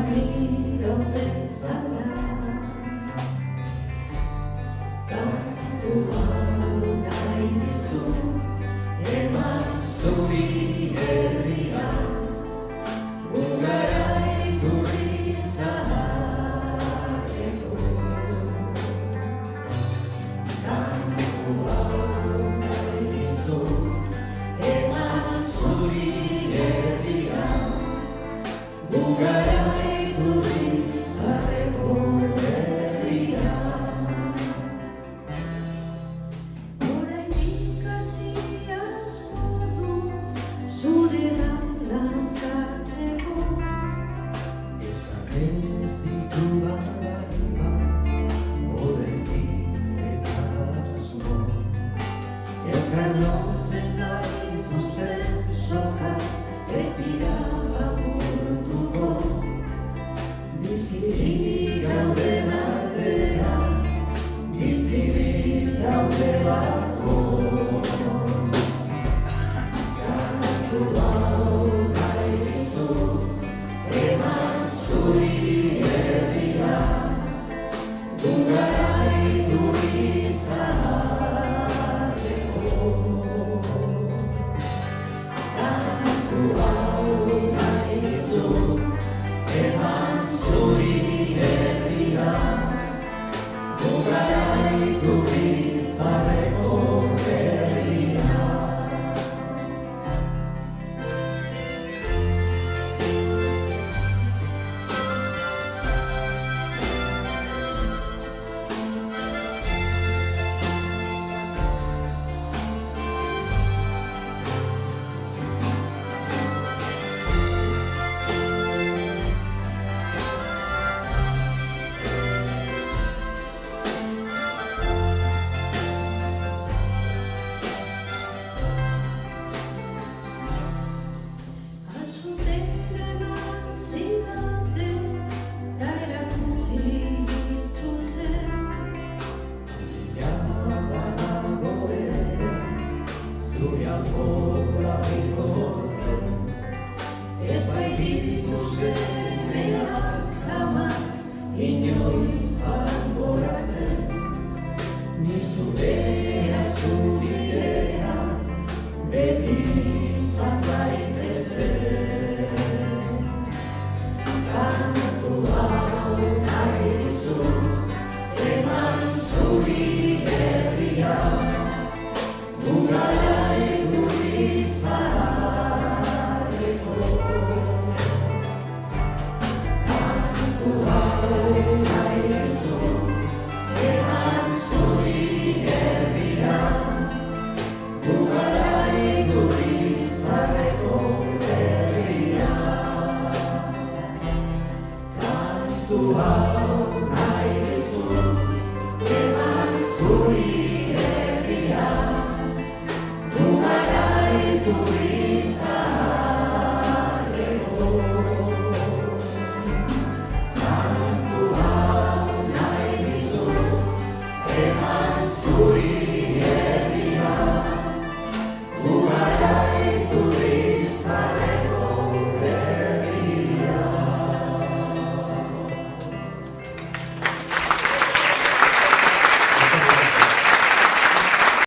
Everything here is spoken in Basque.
balira bezala kantu hau nahi dizu eman zuri herria gu gara iturri zaharreko kantu hau nahi dizu eman zuri herria gu gara iturri zaharreko herria. Oraindik hasi asko du zuregan lantatzeko Esan ez ditudan hainbat modekin eta asmo elkar lotzen gaituzten sokak ez dira agurtuko bizirik gauden artean bizirik gaudelako kantu hau nahi dizut eman zuri herria gu gara iturri zaharreko kantu hau nahi dizut eman zuri herria gu gara iturri zaharreko herria. Ez baititu semeak amak inoiz alboratzen ni zurea zubirea beti izan daitezen kantu hau nahi dizut eman zuri herria gu gara iturri zaharreko kantu hau nahi dizut eman zuri herria gu gara iturri zaharreko herria kantu hau